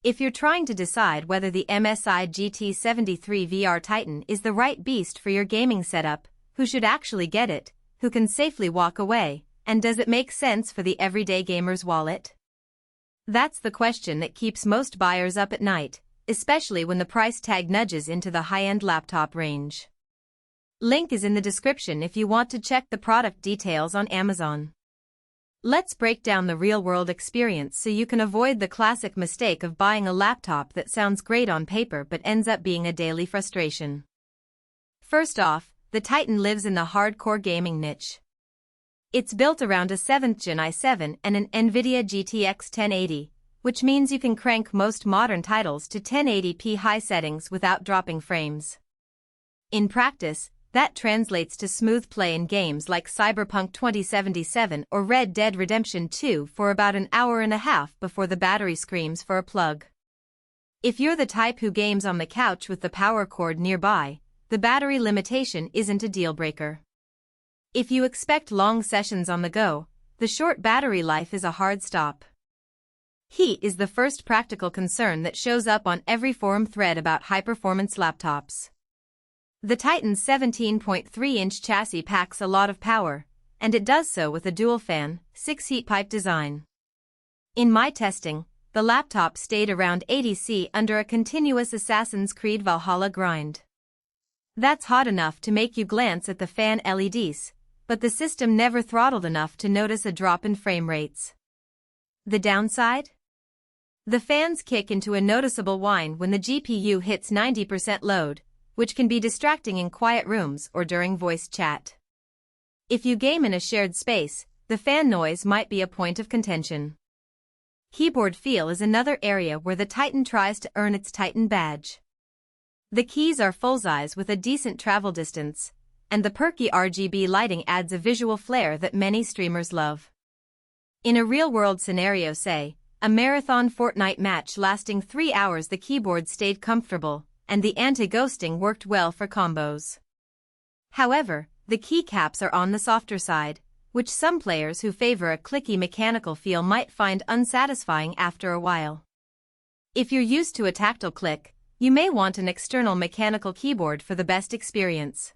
If you're trying to decide whether the MSI GT73VR Titan is the right beast for your gaming setup, who should actually get it, who can safely walk away, and does it make sense for the everyday gamer's wallet? That's the question that keeps most buyers up at night, especially when the price tag nudges into the high-end laptop range. Link is in the description if you want to check the product details on Amazon. Let's break down the real-world experience so you can avoid the classic mistake of buying a laptop that sounds great on paper but ends up being a daily frustration. First off, the Titan lives in the hardcore gaming niche. It's built around a 7th Gen i7 and an NVIDIA GTX 1080, which means you can crank most modern titles to 1080p high settings without dropping frames. In practice, that translates to smooth play in games like Cyberpunk 2077 or Red Dead Redemption 2 for about an hour and a half before the battery screams for a plug. If you're the type who games on the couch with the power cord nearby, the battery limitation isn't a deal breaker. If you expect long sessions on the go, the short battery life is a hard stop. Heat is the first practical concern that shows up on every forum thread about high-performance laptops. The Titan's 17.3-inch chassis packs a lot of power, and it does so with a dual-fan, 6-heat pipe design. In my testing, the laptop stayed around 80 degrees under a continuous Assassin's Creed Valhalla grind. That's hot enough to make you glance at the fan LEDs, but the system never throttled enough to notice a drop in frame rates. The downside? The fans kick into a noticeable whine when the GPU hits 90% load, which can be distracting in quiet rooms or during voice chat. If you game in a shared space, the fan noise might be a point of contention. Keyboard feel is another area where the Titan tries to earn its Titan badge. The keys are full-size with a decent travel distance, and the perky RGB lighting adds a visual flair that many streamers love. In a real-world scenario, say, a marathon Fortnite match lasting 3 hours, the keyboard stayed comfortable, and the anti-ghosting worked well for combos. However, the keycaps are on the softer side, which some players who favor a clicky mechanical feel might find unsatisfying after a while. If you're used to a tactile click, you may want an external mechanical keyboard for the best experience.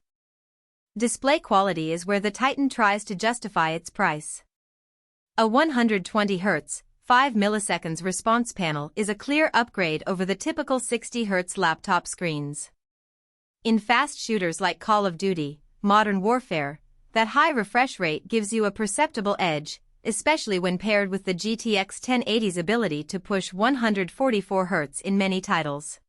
Display quality is where the Titan tries to justify its price. A 120Hz 5ms response panel is a clear upgrade over the typical 60Hz laptop screens. In fast shooters like Call of Duty, Modern Warfare, that high refresh rate gives you a perceptible edge, especially when paired with the GTX 1080's ability to push 144Hz in many titles.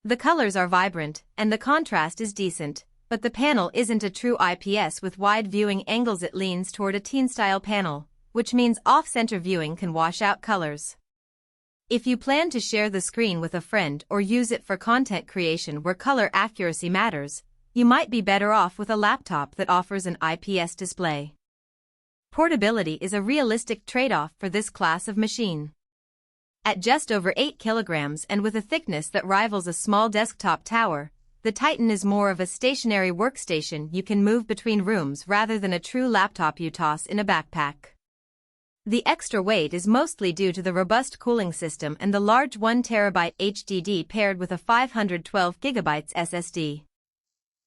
The colors are vibrant, and the contrast is decent, but the panel isn't a true IPS with wide viewing angles. It leans toward a teen-style panel, which means off-center viewing can wash out colors. If you plan to share the screen with a friend or use it for content creation where color accuracy matters, you might be better off with a laptop that offers an IPS display. Portability is a realistic trade-off for this class of machine. At just over 8 kilograms and with a thickness that rivals a small desktop tower, the Titan is more of a stationary workstation you can move between rooms rather than a true laptop you toss in a backpack. The extra weight is mostly due to the robust cooling system and the large 1TB HDD paired with a 512GB SSD.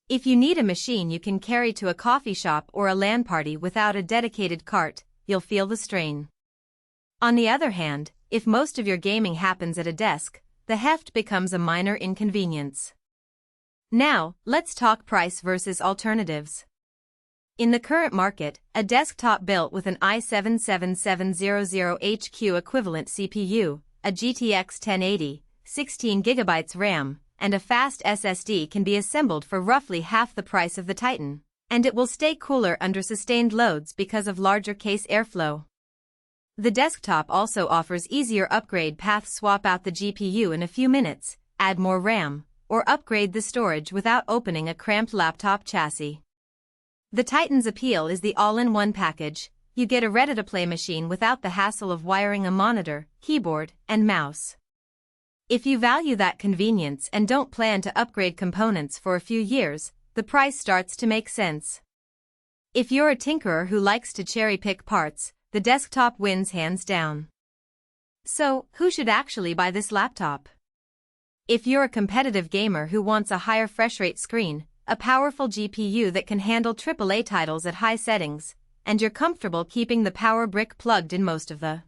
If you need a machine you can carry to a coffee shop or a LAN party without a dedicated cart, you'll feel the strain. On the other hand, if most of your gaming happens at a desk, the heft becomes a minor inconvenience. Now, let's talk price versus alternatives. In the current market, a desktop built with an i7-7700HQ equivalent CPU, a GTX 1080, 16GB RAM, and a fast SSD can be assembled for roughly half the price of the Titan, and it will stay cooler under sustained loads because of larger case airflow. The desktop also offers easier upgrade paths. Swap out the GPU in a few minutes, add more RAM, or upgrade the storage without opening a cramped laptop chassis. The Titan's appeal is the all-in-one package. You get a ready-to-play machine without the hassle of wiring a monitor, keyboard, and mouse. If you value that convenience and don't plan to upgrade components for a few years, the price starts to make sense. If you're a tinkerer who likes to cherry-pick parts, the desktop wins hands down. So, who should actually buy this laptop? If you're a competitive gamer who wants a higher refresh rate screen, a powerful GPU that can handle AAA titles at high settings, and you're comfortable keeping the power brick plugged in most of the